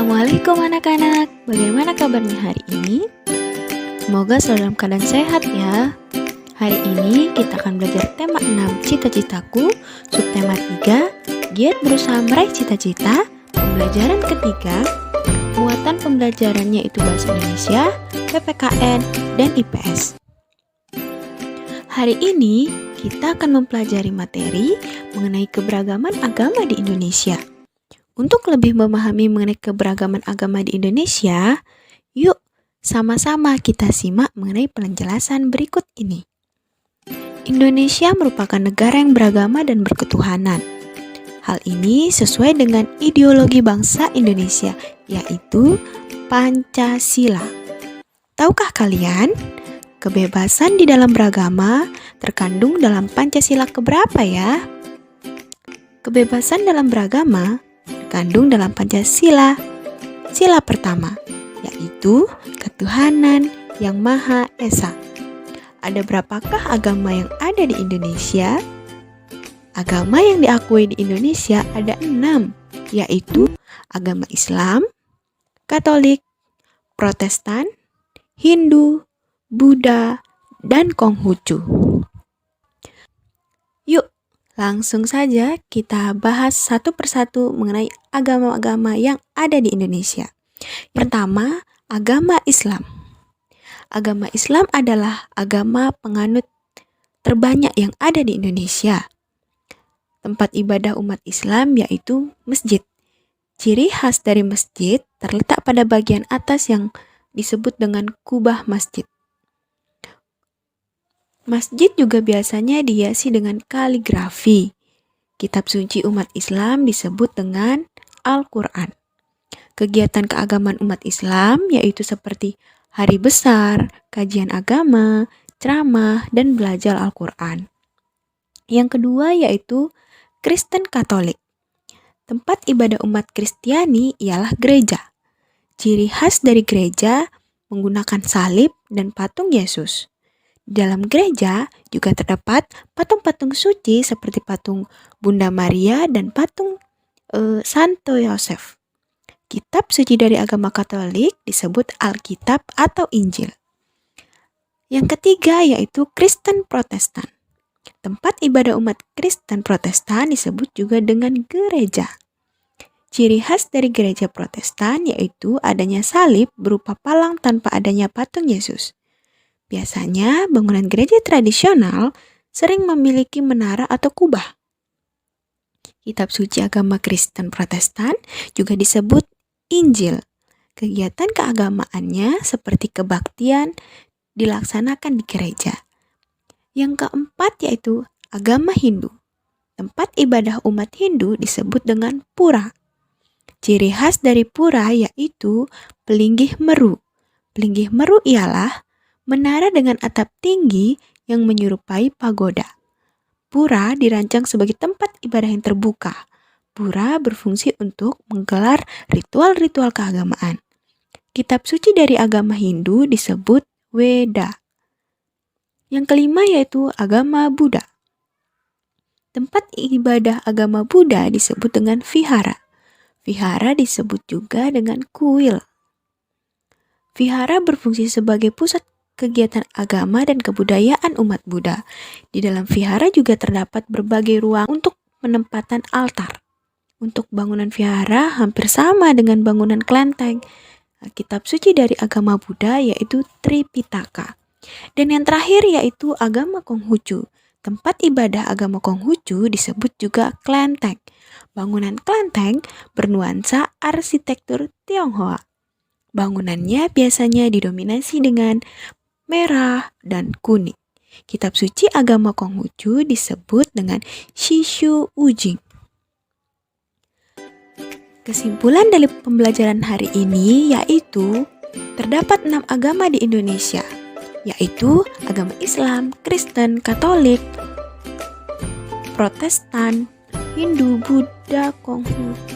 Assalamualaikum anak-anak, bagaimana kabarnya hari ini? Semoga selalu dalam keadaan sehat ya. Hari ini kita akan belajar tema 6 cita-citaku, subtema 3, giat berusaha meraih cita-cita, pembelajaran ketiga, muatan pembelajarannya itu bahasa Indonesia, PPKN, dan IPS. Hari ini kita akan mempelajari materi mengenai keberagaman agama di Indonesia. Untuk lebih memahami mengenai keberagaman agama di Indonesia, yuk sama-sama kita simak mengenai penjelasan berikut ini. Indonesia merupakan negara yang beragama dan berketuhanan. Hal ini sesuai dengan ideologi bangsa Indonesia, yaitu Pancasila. Tahukah kalian, kebebasan di dalam beragama terkandung dalam Pancasila keberapa ya? Kebebasan dalam beragama terkandung dalam Pancasila. Sila pertama, yaitu ketuhanan yang Maha Esa. Ada berapakah agama yang ada di Indonesia? Agama yang diakui di Indonesia ada 6, yaitu agama Islam, Katolik, Protestan, Hindu, Buddha, dan Konghucu. Yuk, langsung saja kita bahas satu persatu mengenai agama-agama yang ada di Indonesia. Pertama, agama Islam. Agama Islam adalah agama penganut terbanyak yang ada di Indonesia. Tempat ibadah umat Islam yaitu masjid. Ciri khas dari masjid terletak pada bagian atas yang disebut dengan kubah masjid. Masjid juga biasanya dihiasi dengan kaligrafi. Kitab suci umat Islam disebut dengan Al-Quran. Kegiatan keagamaan umat Islam yaitu seperti hari besar, kajian agama, ceramah, dan belajar Al-Quran. Yang kedua yaitu Kristen Katolik. Tempat ibadah umat Kristiani ialah gereja. Ciri khas dari gereja menggunakan salib dan patung Yesus. Di dalam gereja juga terdapat patung-patung suci seperti patung Bunda Maria dan patung Santo Yosef. Kitab suci dari agama Katolik disebut Alkitab atau Injil. Yang ketiga yaitu Kristen Protestan. Tempat ibadah umat Kristen Protestan disebut juga dengan gereja. Ciri khas dari gereja Protestan yaitu adanya salib berupa palang tanpa adanya patung Yesus. Biasanya bangunan gereja tradisional sering memiliki menara atau kubah. Kitab suci agama Kristen Protestan juga disebut Injil. Kegiatan keagamaannya seperti kebaktian dilaksanakan di gereja. Yang keempat yaitu agama Hindu. Tempat ibadah umat Hindu disebut dengan pura. Ciri khas dari pura yaitu pelinggih meru. Pelinggih meru ialah menara dengan atap tinggi yang menyerupai pagoda. Pura dirancang sebagai tempat ibadah yang terbuka. Pura berfungsi untuk menggelar ritual-ritual keagamaan. Kitab suci dari agama Hindu disebut Weda. Yang kelima yaitu agama Buddha. Tempat ibadah agama Buddha disebut dengan vihara. Vihara disebut juga dengan kuil. Vihara berfungsi sebagai pusat kegiatan agama dan kebudayaan umat Buddha. Di dalam vihara juga terdapat berbagai ruang untuk penempatan altar. Untuk bangunan vihara hampir sama dengan bangunan kelenteng. Kitab suci dari agama Buddha yaitu Tripitaka. Dan yang terakhir yaitu agama Konghucu. Tempat ibadah agama Konghucu disebut juga kelenteng. Bangunan kelenteng bernuansa arsitektur Tionghoa. Bangunannya biasanya didominasi dengan merah dan kuning. Kitab suci agama Konghucu disebut dengan Shishu Ujing. Kesimpulan dari pembelajaran hari ini yaitu terdapat 6 agama di Indonesia, yaitu agama Islam, Kristen, Katolik, Protestan, Hindu, Buddha, Konghucu,